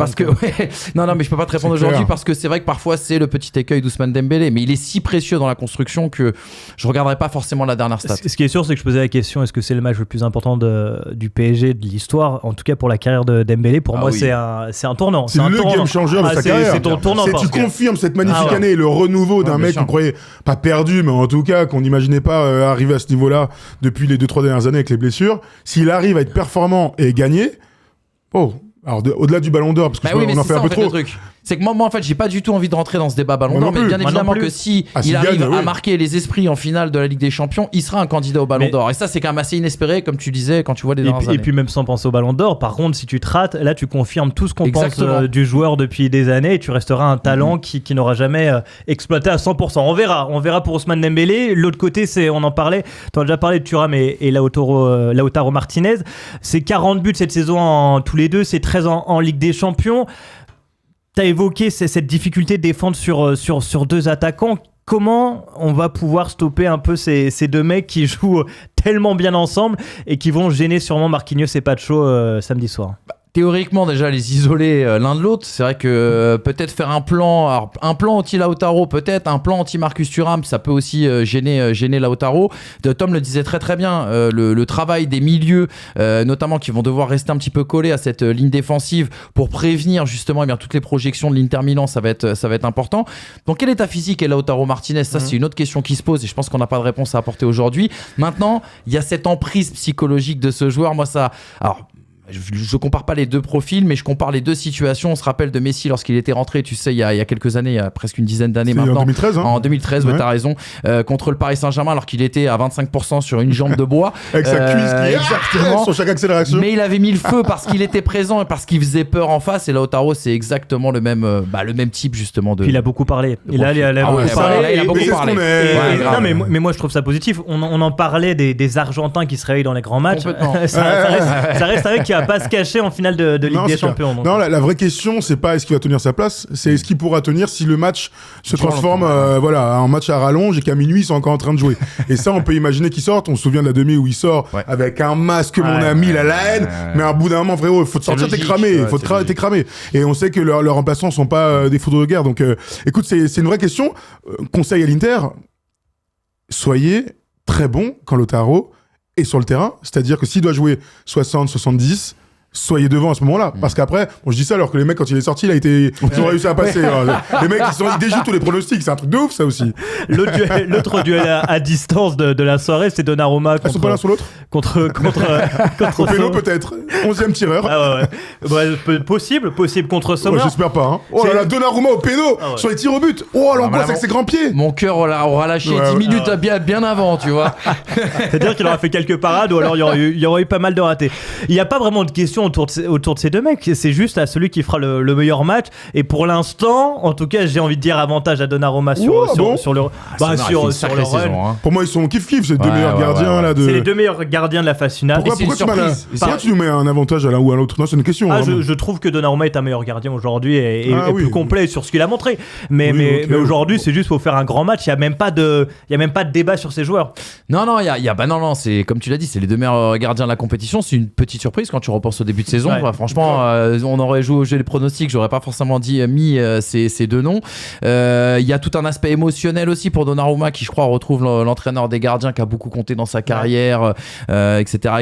Non, mais je peux pas te répondre aujourd'hui parce que c'est vrai que parfois c'est le petit écueil d'Ousmane Dembélé, mais il est si précieux dans la construction que je regarderai pas forcément la dernière stat. Ce qui est sûr, c'est que je posais la question, est-ce que c'est le match le plus important du PSG de l'histoire, en tout cas pour la carrière de Dembélé. Pour moi, c'est un tournant. C'est le game changer de sa carrière. C'est ton tournant. Tu confirmes cette magnifique année, le renouveau d'un mec qu'on croyait pas perdu, mais en tout cas qu'on n'imaginait pas arriver à ce niveau-là depuis les 2-3 dernières années avec les blessures. S'il arrive à être performant et gagner, alors au-delà du Ballon d'Or, parce que on en fait un peu trop. C'est que moi, en fait, j'ai pas du tout envie de rentrer dans ce débat Ballon d'Or, mais bien évidemment que si il arrive à marquer les esprits en finale de la Ligue des Champions, il sera un candidat au Ballon d'Or. Et ça, c'est quand même assez inespéré, comme tu disais, quand tu vois les dernières années. Et puis même sans penser au Ballon d'Or, par contre, si tu te rates, là, tu confirmes tout ce qu'on pense du joueur depuis des années, et tu resteras un talent qui n'aura jamais exploité à 100%. On verra pour Ousmane Dembélé. L'autre côté, on en parlait, tu as déjà parlé de Thuram et Lautaro Martinez. C'est 40 buts cette saison tous les deux, c'est 13 en Ligue des Champions. T'as évoqué cette difficulté de défendre sur deux attaquants. Comment on va pouvoir stopper un peu ces deux mecs qui jouent tellement bien ensemble et qui vont gêner sûrement Marquinhos et Pacho samedi soir? Théoriquement, déjà, les isoler l'un de l'autre, c'est vrai que peut-être faire un plan anti-Lautaro, peut-être un plan anti-Marcus Thuram, ça peut aussi gêner Lautaro. Tom le disait très très bien, le travail des milieux, notamment qui vont devoir rester un petit peu collés à cette ligne défensive pour prévenir justement toutes les projections de l'Inter Milan, ça va être important. Donc quel état physique est Lautaro Martinez? Ça, c'est une autre question qui se pose et je pense qu'on n'a pas de réponse à apporter aujourd'hui. Maintenant, il y a cette emprise psychologique de ce joueur. Moi, ça... Alors, je compare pas les deux profils, mais je compare les deux situations. On se rappelle de Messi lorsqu'il était rentré, tu sais, il y a quelques années, il y a presque une dizaine d'années maintenant. En 2013, En 2013, t'as raison. Contre le Paris Saint-Germain, alors qu'il était à 25% sur une jambe de bois. Avec sa cuisse qui exactement. Sur chaque accélération. Mais il avait mis le feu parce qu'il était présent et parce qu'il faisait peur en face. Et Lautaro, c'est exactement le même type, justement. Il a beaucoup parlé. Il a beaucoup parlé. Mais moi, je trouve ça positif. On en parlait des Argentins qui se réveillent dans les grands matchs. Ça reste un mec qui va pas se cacher en finale de Ligue des Champions. Non, la vraie question, c'est pas est-ce qu'il va tenir sa place, c'est est-ce qu'il pourra tenir si le match se transforme en match à rallonge et qu'à minuit ils sont encore en train de jouer. Et ça, on peut imaginer qu'il sorte. On se souvient de la demi où il sort avec un masque, mon ami, la haine. Mais à bout d'un moment, frérot, il faut te sortir, t'es cramé. T'es cramé. Et on sait que leurs remplaçants sont pas des foudres de guerre. Donc, écoute, c'est une vraie question. Conseil à l'Inter, soyez très bon quand Lautaro est sur le terrain. C'est-à-dire que s'il doit jouer 60-70, soyez devant à ce moment-là. Parce qu'après, je dis ça alors que les mecs, quand il est sorti, ils ont réussi à passer. Les mecs, ils déjouent tous les pronostics. C'est un truc de ouf, ça aussi. L'autre duel à distance de la soirée, c'est Donnarumma contre... Ils sont pas l'un sur l'autre contre au péno, peut-être. 11e tireur. Possible contre Sommer. J'espère pas. Hein. Oh là là, Donnarumma au péno sur les tirs au but. Oh, l'angoisse avec ses grands pieds. Mon cœur aura lâché 10 minutes bien avant, tu vois. C'est-à-dire qu'il aura fait quelques parades ou alors il y aurait eu pas mal de ratés. Il n'y a pas vraiment de questions autour de ces deux mecs, c'est juste à celui qui fera le meilleur match. Et pour l'instant, en tout cas, j'ai envie de dire avantage à Donnarumma sur le run. Pour moi, ils sont kiff-kiff, ces deux meilleurs gardiens là. C'est les deux meilleurs gardiens de la phase finale. Pourquoi tu nous mets un avantage à l'un ou à l'autre? Non, c'est une question. Je trouve que Donnarumma est un meilleur gardien aujourd'hui et plus complet sur ce qu'il a montré. Mais aujourd'hui, c'est juste pour faire un grand match. Il y a même pas de débat sur ces joueurs. Non, c'est comme tu l'as dit, c'est les deux meilleurs gardiens de la compétition. C'est une petite surprise quand tu repenses au début de saison. Franchement, on aurait joué au jeu des pronostics, j'aurais pas forcément mis ces deux noms. Il y a tout un aspect émotionnel aussi pour Donnarumma qui, je crois, retrouve l'entraîneur des gardiens qui a beaucoup compté dans sa carrière, etc.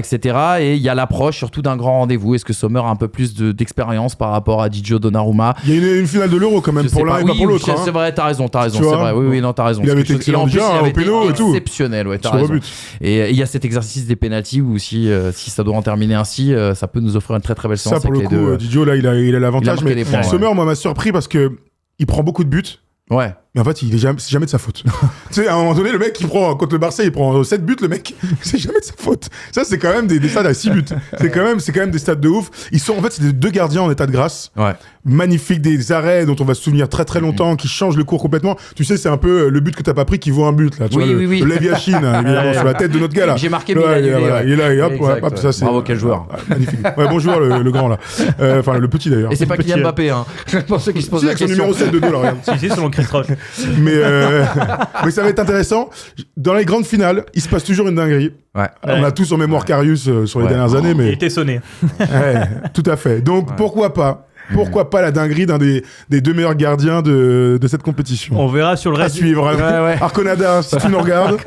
Et il y a l'approche surtout d'un grand rendez-vous. Est-ce que Sommer a un peu plus d'expérience par rapport à Gigio Donnarumma? Il y a une finale de l'Euro quand même pour l'un et pas pour l'autre. C'est vrai, t'as raison, c'est vrai. Oui, non, t'as raison. Il avait été excellent déjà au péno et tout. Exceptionnel, t'as raison. Et il y a cet exercice des pénaltys où si ça doit en terminer ainsi, ça peut nous offrir une très très belle séance. Ça pour le coup, Didio là, il a l'avantage. Mais Sommer, moi, m'a surpris parce que il prend beaucoup de buts. Ouais. Mais en fait, c'est jamais de sa faute. Tu sais, à un moment donné, le mec qui prend contre le Barça, il prend 7 buts, le mec, c'est jamais de sa faute. Ça, c'est quand même des stades à 6 buts. C'est quand même des stades de ouf. En fait, c'est des deux gardiens en état de grâce. Ouais. Magnifiques, des arrêts dont on va se souvenir très très longtemps, qui changent le cours complètement. Tu sais, c'est un peu le but que t'as pas pris qui vaut un but, là. Tu vois, le Lev Yashin, évidemment, sur la tête de notre gars, là. J'ai marqué, il est là, et hop, ça, c'est. Bravo, quel joueur. Magnifique. Ouais, bon joueur, le grand, là. Enfin, le petit, d'ailleurs. Et c'est pas Kylian Mbappé, hein. Pour ceux qui se posent la question. Avec son numéro 7 de dos, là, regarde. Si, selon Chris Roche. mais ça va être intéressant. Dans les grandes finales, il se passe toujours une dinguerie. Ouais. On a tous en mémoire Karius sur les dernières années, mais il était sonné. Tout à fait. Donc pourquoi pas la dinguerie d'un des deux meilleurs gardiens de cette compétition. On verra sur le reste. À suivre. Arconada, si tu nous regardes.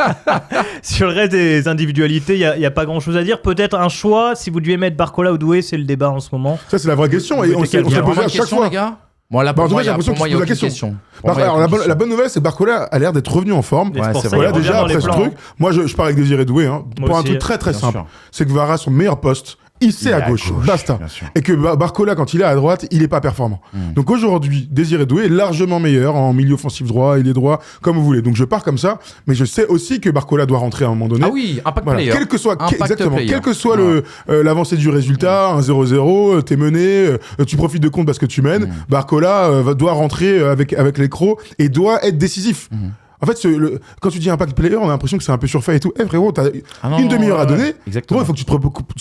Sur le reste des individualités, il n'y a pas grand-chose à dire. Peut-être un choix, si vous deviez mettre Barcola ou Doué, c'est le débat en ce moment. Ça, c'est la vraie question. Et on s'est posé à chaque fois. Les gars. Moi, là, pour moi, j'ai l'impression que tu poses la question. La bonne nouvelle, c'est que Barcola a l'air d'être revenu en forme. Voilà, déjà, après ce truc, moi, je parle avec Désiré Doué, pour un truc très très simple. C'est que Vara, son meilleur poste, il sait à gauche, basta. Et que Barcola, quand il est à droite, il est pas performant. Donc aujourd'hui, Désiré Doué est largement meilleur en milieu offensif droit, il est droit, comme vous voulez. Donc je pars comme ça, mais je sais aussi que Barcola doit rentrer à un moment donné. Ah oui, impact player. Quel que soit l'avancée du résultat, 1-0-0, t'es mené, tu profites de compte parce que tu mènes, Barcola doit rentrer avec les crocs et doit être décisif. En fait, quand tu dis impact player, on a l'impression que c'est un peu surfait et tout. Frérot, t'as une demi-heure à donner. Exactement. Il faut que tu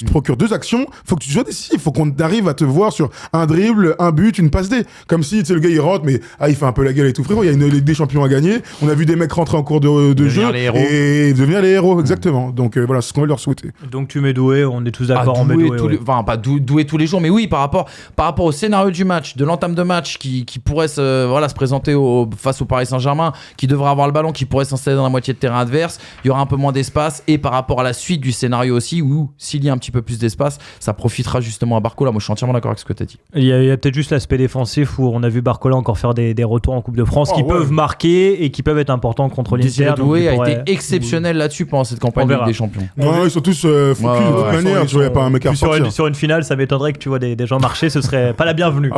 te procures 2 actions. Il faut que tu sois décisif. Il faut qu'on arrive à te voir sur un dribble, un but, une passe D. Comme si, tu sais, le gars, il rentre, mais il fait un peu la gueule et tout. Frérot, il y a une Ligue des Champions à gagner. On a vu des mecs rentrer en cours de jeu. Et devenir les héros, exactement. Donc voilà, c'est ce qu'on va leur souhaiter. Donc tu mets Doué, on est tous d'accord, on met Doué. Enfin, pas Doué tous les jours, mais oui, par rapport au scénario du match, de l'entame de match qui pourrait se présenter face au Paris Saint-Germain, qui devrait avoir le ballon, qui pourrait s'installer dans la moitié de terrain adverse, il y aura un peu moins d'espace, et par rapport à la suite du scénario aussi, où s'il y a un petit peu plus d'espace, ça profitera justement à Barcola. Moi je suis entièrement d'accord avec ce que tu as dit. Il y a peut-être juste l'aspect défensif où on a vu Barcola encore faire des retours en Coupe de France qui peuvent marquer et qui peuvent être importants contre l'Inter. Doué a été exceptionnel là-dessus pendant cette campagne de Ligue des Champions. Ils sont tous focus de toute manière, il n'y a pas un mec à ressortir. Sur une finale, ça m'étonnerait que tu vois des gens marcher, ce serait pas la bienvenue.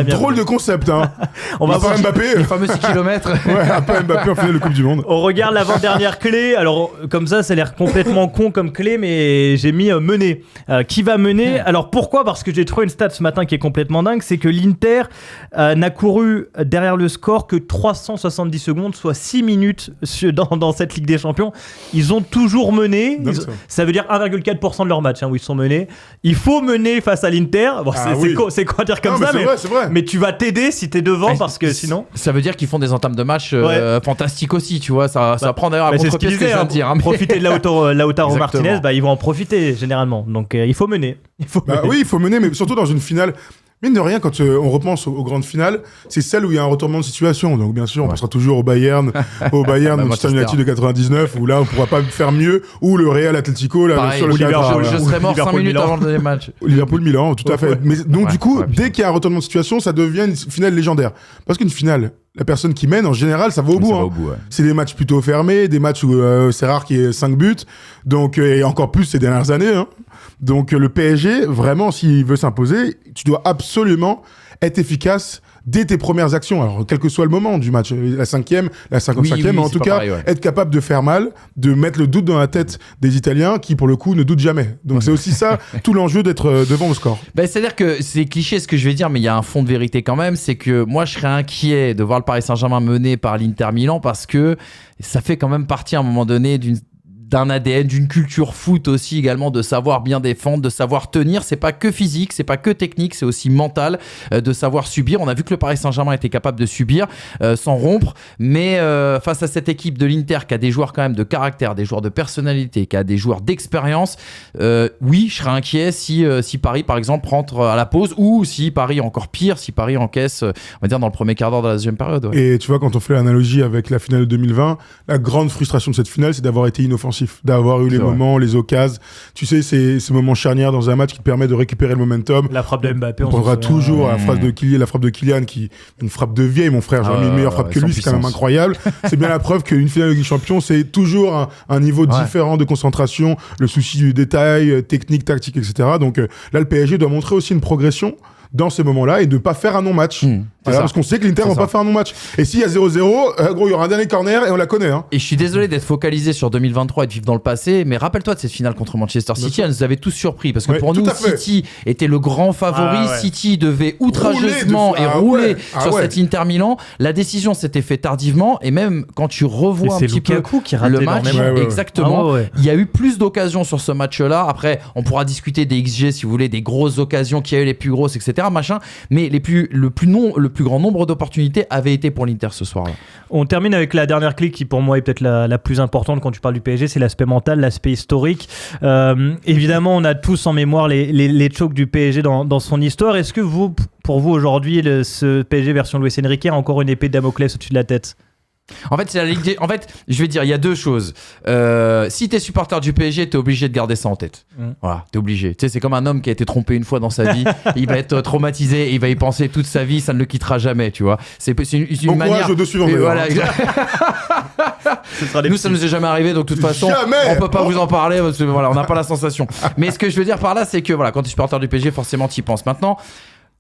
Drôle de concept, On va voir Mbappé. Les fameux 6 km. Après Mbappé en finale de Coupe du Monde. On regarde l'avant-dernière clé. Alors, comme ça a l'air complètement con comme clé, mais j'ai mis mener. Qui va mener? Alors, pourquoi? Parce que j'ai trouvé une stat ce matin qui est complètement dingue. C'est que l'Inter n'a couru derrière le score que 370 secondes, soit 6 minutes dans cette Ligue des Champions. Ils ont toujours mené. Ça veut dire 1,4% de leur match où ils sont menés. Il faut mener face à l'Inter. Bon, c'est quoi dire comme ça, c'est vrai. Mais tu vas t'aider si t'es devant, parce que sinon... Ça veut dire qu'ils font des entames de match fantastiques aussi, tu vois. Ça prend d'ailleurs à contre-pied ce que je viens de dire. Profiter de Lautaro Martinez, ils vont en profiter généralement. Donc il faut mener. Oui, il faut mener, mais surtout dans une finale. Mine de rien, quand on repense aux grandes finales, c'est celle où il y a un retournement de situation. Donc bien sûr, on passera toujours au Bayern Manchester United de 99, où là on pourra pas faire mieux, ou le Real Atlético sur le Liverpool. Je serais mort 5 minutes avant le deuxième match. Liverpool-Milan, tout à fait. Mais donc du coup, dès qu'il y a un retournement de situation, ça devient une finale légendaire. Parce qu'une finale, la personne qui mène, en général, ça va au bout. C'est des matchs plutôt fermés, des matchs où c'est rare qu'il y ait 5 buts. Donc, et encore plus ces dernières années. Donc le PSG, vraiment, s'il veut s'imposer, tu dois absolument être efficace dès tes premières actions. Alors, quel que soit le moment du match, la 5e, la 55e, mais en tout cas, être capable de faire mal, de mettre le doute dans la tête des Italiens qui, pour le coup, ne doutent jamais. Donc, c'est aussi ça, tout l'enjeu d'être devant au score. C'est-à-dire que c'est cliché ce que je vais dire, mais il y a un fond de vérité quand même. C'est que moi, je serais inquiet de voir le Paris Saint-Germain mené par l'Inter Milan parce que ça fait quand même partie à un moment donné d'un ADN, d'une culture foot aussi également, de savoir bien défendre, de savoir tenir. C'est pas que physique, c'est pas que technique, c'est aussi mental, de savoir subir. On a vu que le Paris Saint-Germain était capable de subir sans rompre, mais face à cette équipe de l'Inter qui a des joueurs quand même de caractère, des joueurs de personnalité, qui a des joueurs d'expérience, oui, je serais inquiet si Paris par exemple rentre à la pause, ou si Paris, encore pire, si Paris encaisse, on va dire dans le premier quart d'heure de la deuxième période. Et tu vois, quand on fait l'analogie avec la finale de 2020, la grande frustration de cette finale, c'est d'avoir été inoffensif, d'avoir eu les moments, les occasions. Tu sais, c'est ce moment charnière dans un match qui te permet de récupérer le momentum. La frappe de Mbappé, on prendra toujours la frappe de Kylian, qui une frappe de vieille, mon frère. J'ai mis une meilleure frappe que lui, c'est quand même incroyable. C'est bien la preuve qu'une finale de Ligue des Champions, c'est toujours un niveau différent de concentration, le souci du détail, technique, tactique, etc. Donc là, le PSG doit montrer aussi une progression dans ces moments-là et de ne pas faire un non-match. Parce qu'on sait que l'Inter va pas faire un non-match. Et s'il y a 0-0, gros, il y aura un dernier corner et on la connaît. Et je suis désolé d'être focalisé sur 2023 et de vivre dans le passé, mais rappelle-toi de cette finale contre Manchester City, elle nous avait tous surpris parce que pour nous, City était le grand favori. City devait outrageusement rouler sur cet Inter Milan. La décision s'était faite tardivement et même quand tu revois un petit peu le match, exactement, il y a eu plus d'occasions sur ce match-là. Après, on pourra discuter des XG si vous voulez, des grosses occasions qui a eu les plus grosses, etc. machin. Mais le plus grand nombre d'opportunités avait été pour l'Inter ce soir-là. On termine avec la dernière clé qui pour moi est peut-être la plus importante quand tu parles du PSG, c'est l'aspect mental, l'aspect historique. Évidemment, on a tous en mémoire les chocs du PSG dans son histoire. Est-ce que pour vous aujourd'hui, ce PSG version Luis Enrique a encore une épée de Damoclès au-dessus de la tête? En fait, c'est la Ligue des... En fait, je vais dire, il y a deux choses. Si t'es supporter du PSG, t'es obligé de garder ça en tête. Voilà, t'es obligé. Tu sais, c'est comme un homme qui a été trompé une fois dans sa vie. Il va être traumatisé, il va y penser toute sa vie, ça ne le quittera jamais, tu vois. C'est une manière... Courage de suivre. Voilà. Nous, ça nous est jamais arrivé, donc de toute façon, on peut pas vous en parler. Parce que, voilà, on n'a pas la sensation. Mais ce que je veux dire par là, c'est que voilà, quand t'es supporter du PSG, forcément, t'y penses. Maintenant,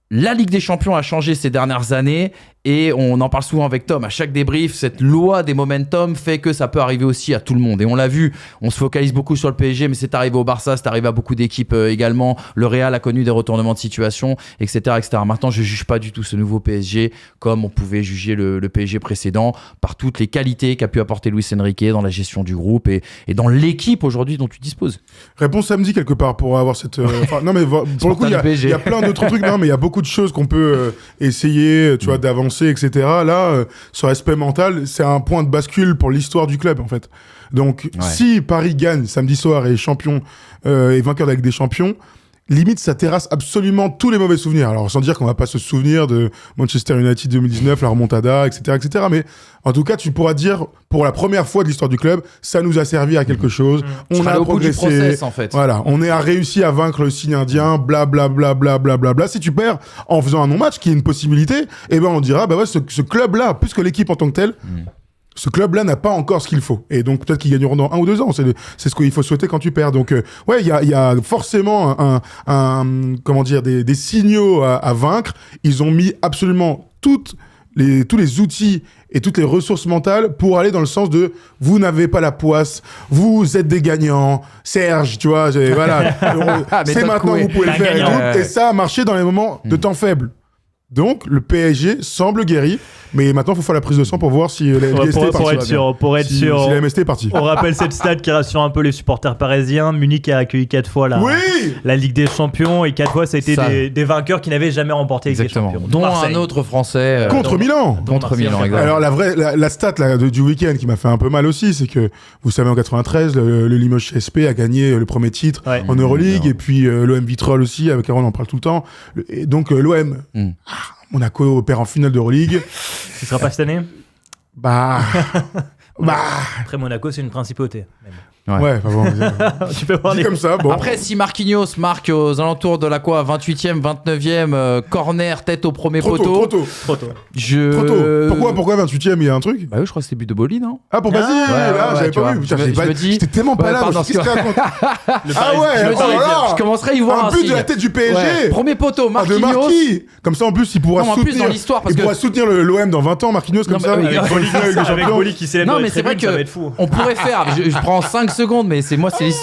la Ligue des Champions a changé ces dernières années et on en parle souvent avec Tom. À chaque débrief, cette loi des momentum fait que ça peut arriver aussi à tout le monde. Et on l'a vu, on se focalise beaucoup sur le PSG, mais c'est arrivé au Barça, c'est arrivé à beaucoup d'équipes également. Le Real a connu des retournements de situation, etc., etc. Maintenant, je ne juge pas du tout ce nouveau PSG comme on pouvait juger le PSG précédent par toutes les qualités qu'a pu apporter Luis Enrique dans la gestion du groupe et dans l'équipe aujourd'hui dont tu disposes. Réponse samedi quelque part pour avoir cette... non mais pour le coup, il y a plein d'autres trucs. Non mais il y a beaucoup de choses qu'on peut essayer, tu vois, d'avancer, etc. Là, sur l'aspect mental, c'est un point de bascule pour l'histoire du club, en fait. Donc, si Paris gagne samedi soir et est champion et vainqueur avec des champions, limite, ça terrasse absolument tous les mauvais souvenirs. Alors, sans dire qu'on va pas se souvenir de Manchester United 2019, la remontada, etc., etc. Mais en tout cas, tu pourras dire, pour la première fois de l'histoire du club, ça nous a servi à quelque chose. On a progressé. Au bout du process, en fait. Voilà, on a réussi à vaincre le signe indien, bla bla bla bla bla bla bla. Si tu perds en faisant un non-match, qui est une possibilité, eh ben on dira, bah ouais, ce club-là, plus que l'équipe en tant que telle. Ce club-là n'a pas encore ce qu'il faut. Et donc, peut-être qu'ils gagneront dans 1 ou 2 ans. C'est ce qu'il faut souhaiter quand tu perds. Donc, ouais, il y a forcément comment dire, des signaux à vaincre. Ils ont mis absolument tous les outils et toutes les ressources mentales pour aller dans le sens de vous n'avez pas la poisse, vous êtes des gagnants, Serge, tu vois, voilà. C'est maintenant que vous pouvez le faire et tout. Et ça a marché dans les moments de temps faibles. Donc, le PSG semble guéri, mais maintenant, il faut faire la prise de sang pour voir si la MST est partie. Pour être sûr. Si la MST est partie. On rappelle cette stat qui rassure un peu les supporters parisiens. Munich a accueilli 4 fois la Ligue des Champions et 4 fois, ça a été des vainqueurs qui n'avaient jamais remporté la Ligue des Champions. Dont Marseille. Un autre Français. Contre Milan. Contre Milan, exactement. Alors, la stat du week-end qui m'a fait un peu mal aussi, c'est que, vous savez, en 93, le Limoges CSP a gagné le premier titre en Euroleague, et puis l'OM Vitrolles aussi, avec Aaron, on en parle tout le temps. Et donc, l'OM... Monaco perd en finale d'Euroleague. Ce sera pas cette année? Après, Monaco, c'est une principauté. Ouais, bon, tu peux voir comme ça. Bon. Après, si Marquinhos marque aux alentours de la 28e, 29e, corner, tête au premier poteau. Trop tôt. Trop tôt. Pourquoi 28e, il y a un truc? Bah oui, je crois que c'était but de Boli, non? Ah, pour Basile, j'avais pas vu. J'étais tellement pas là. Je commencerai à y voir un but de la tête du PSG. Premier poteau, Marquinhos. Comme ça, en plus, il pourra soutenir l'OM dans 20 ans, Marquinhos, comme ça. Avec Boli qui célèbre. Non, mais c'est vrai qu'on pourrait faire. Je prends 5 secondes, mais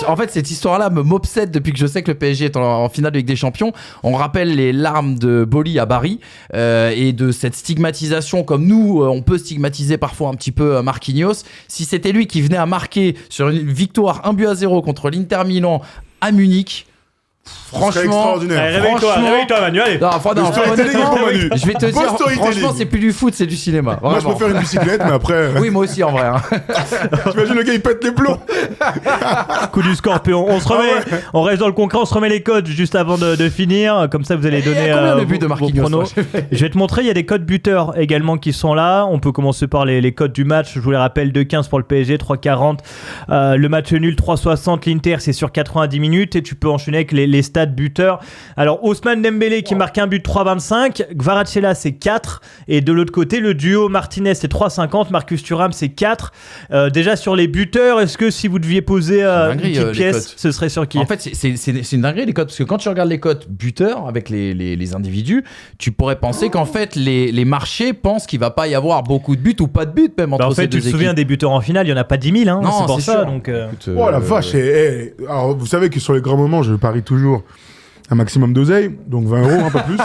en fait, cette histoire-là m'obsède depuis que je sais que le PSG est en finale de Ligue des Champions. On rappelle les larmes de Boli à Bari et de cette stigmatisation, comme nous, on peut stigmatiser parfois un petit peu Marquinhos. Si c'était lui qui venait à marquer sur une victoire 1-0 contre l'Inter Milan à Munich, franchement, extraordinaire. Réveille-toi, Manu, allez. Je vais te dire, franchement, c'est plus du foot, c'est du cinéma. Moi, je peux faire une bicyclette, mais après. Oui, moi aussi, en vrai. T'imagines le gars, il pète les plombs. Coup du scorpion. On se remet, on reste dans le concret, on se remet les codes juste avant de finir. Comme ça, vous allez donner combien de buts de Marquinhos. Je vais te montrer, il y a des codes buteurs également qui sont là. On peut commencer par les codes du match. Je vous les rappelle, 2,15 pour le PSG, 3,40. Le match nul, 3,60. L'Inter, c'est sur 90 minutes. Et tu peux enchaîner avec les stats buteurs. Alors Ousmane Dembélé qui marque un but, 3,25. Kvaratskhelia c'est 4. Et de l'autre côté, le duo Martinez c'est 3,50. Marcus Thuram c'est 4. Déjà sur les buteurs, est-ce que si vous deviez poser une petite pièce, ce serait sur qui? En fait, c'est une dinguerie les cotes, parce que quand tu regardes les cotes buteurs avec les individus, tu pourrais penser qu'en fait les marchés pensent qu'il va pas y avoir beaucoup de buts ou pas de buts même entre ces deux équipes. Tu te souviens des buteurs en finale, il y en a pas 10 000 hein. Non, c'est pour ça. sûr. Donc oh la vache. Alors vous savez que sur les grands moments, je parie toujours un maximum d'oseille, donc 20 €, un peu plus.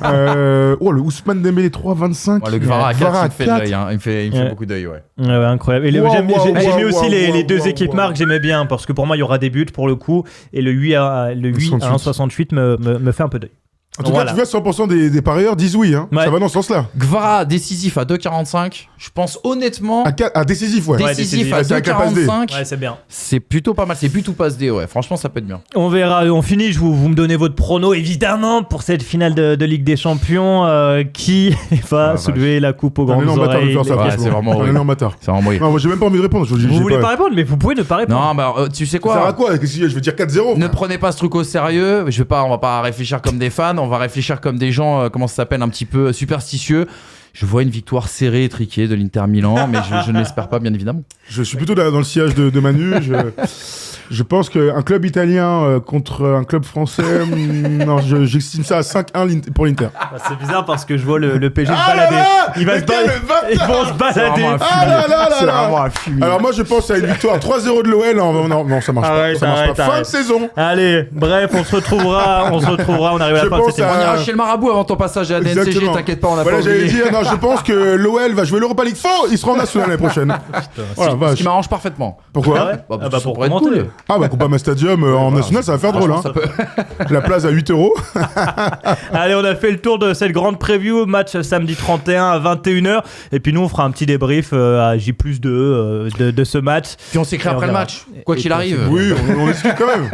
Le Ousmane Dembélé 3,25. Le Kvara à 4, il me fait de l'œil. Il me fait beaucoup d'œil, incroyable. Et j'aimais aussi les deux équipes marques, j'aimais bien, parce que pour moi, il y aura des buts pour le coup. Et le 8 à 1,68 me fait un peu d'œil. En tout cas, tu vois, 100% des parieurs disent oui. Hein. Ouais. Ça va dans ce sens-là. Gvara décisif à 2,45. Je pense honnêtement. Décisif, ouais. Décisif à 2,45. Ouais, c'est bien. C'est plutôt pas mal. C'est plutôt passe D, ouais. Franchement, ça peut être bien. On verra. On finit. Vous me donnez votre prono, évidemment, pour cette finale de Ligue des Champions. Qui va soulever la coupe aux grandes oreilles. C'est vraiment un bâtard. C'est vraiment non, moi, j'ai même pas envie de répondre. Vous voulez pas répondre, mais vous pouvez ne pas répondre. Non, bah, tu sais quoi. Ça sert à quoi? Je vais dire 4-0. Ne prenez pas ce truc au sérieux. On va pas réfléchir comme des fans. On va réfléchir comme des gens, comment ça s'appelle, un petit peu superstitieux. Je vois une victoire serrée et triquée de l'Inter Milan, mais je ne l'espère pas, bien évidemment. Je suis plutôt dans le sillage de Manu. Je pense qu'un club italien contre un club français, non, j'estime ça à 5-1 pour l'Inter. Bah, c'est bizarre parce que je vois le PSG se balader. Ils vont se balader. C'est vraiment un fumier. Alors moi je pense à une victoire 3-0 de l'OL. Non, ça marche pas. Ça marche pas. Fin de saison. Allez, bref, on se retrouvera. On arrive à la fin de cette émission. On ira chez le marabout avant ton passage à la DNCG. T'inquiète pas, on a pas oublié. J'allais dire, non, je pense que l'OL va jouer l'Europa League. Il sera en national l'année prochaine. Ce qui m'arrange parfaitement. Pourquoi? Pour commenter. Ah bah Groupama Stadium en national, ça va faire drôle. Hein. La place à 8 €. Allez, on a fait le tour de cette grande preview. Match samedi 31 à 21h. Et puis nous, on fera un petit débrief à J+2 de ce match. Puis on s'écrit après le match, quoi qu'il arrive. Oui, on discute quand même.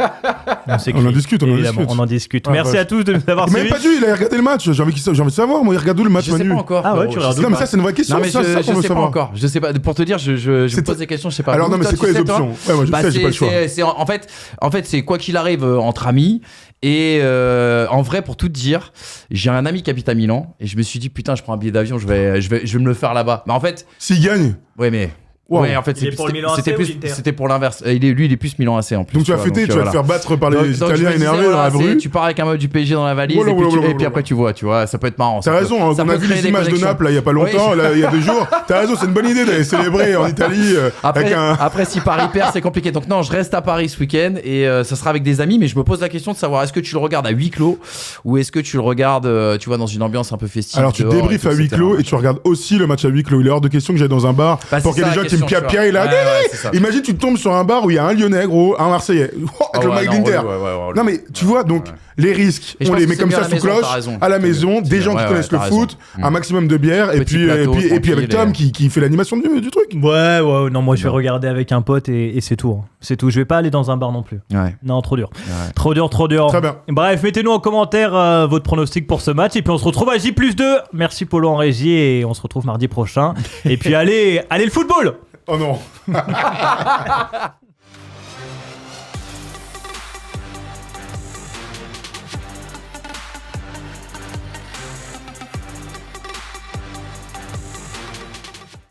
On en discute. Merci à tous de nous avoir suivis. Mais pas dû, il a regardé le match. J'ai envie de savoir, moi, il regarde où le match, Manu? Je sais pas encore. Ah ouais, tu regardes. Non, mais ça, c'est une vraie question. Non, mais je sais pas encore. Je sais pas. Pour te dire, je me pose des questions, je sais pas. Alors non, mais c'est quoi les options? Ouais, moi je sais, j'ai pas le choix. En fait, c'est quoi qu'il arrive entre amis. Et en vrai, pour tout te dire, j'ai un ami qui habite à Milan et je me suis dit putain, je prends un billet d'avion, je vais me le faire là-bas. Mais en fait, s'il gagne. Ouais, mais. Wow. Ouais, en fait, c'était pour l'inverse. Lui, il est plus Milan AC en plus. Donc tu vas fêter, tu vas te faire battre par les Italiens énervés dans la rue. Tu pars avec un mode du PSG dans la valise et puis après tu vois, ça peut être marrant. T'as raison, on a vu les images de Naples là, il y a pas longtemps, là, il y a 2 jours. T'as raison, c'est une bonne idée d'aller célébrer en Italie. Après, si Paris perd, c'est compliqué. Donc non, je reste à Paris ce week-end et ça sera avec des amis, mais je me pose la question de savoir est-ce que tu le regardes à huis clos ou est-ce que tu le regardes, tu vois, dans une ambiance un peu festive. Alors tu débriefes à huis clos et tu regardes aussi le match à huis clos. Il est hors de question que j'aille dans un bar pour qu'il y ait des gens qui me piapiaillent là. Imagine, tu tombes sur un bar où il y a un Lyonnais, gros, un Marseillais, avec le Mike d'Inter. Non, mais tu vois, donc, les risques, on les met comme ça sous cloche, à la maison, des gens qui connaissent le foot, un maximum de bière, et puis avec Tom qui fait l'animation du truc. Ouais, non, moi je vais regarder avec un pote et c'est tout. C'est tout. Je vais pas aller dans un bar non plus. Non, trop dur. Trop dur. Très bien. Bref, mettez-nous en commentaire votre pronostic pour ce match, et puis on se retrouve à J+2. Merci Polo en régie, et on se retrouve mardi prochain. Et puis allez le football! Oh non.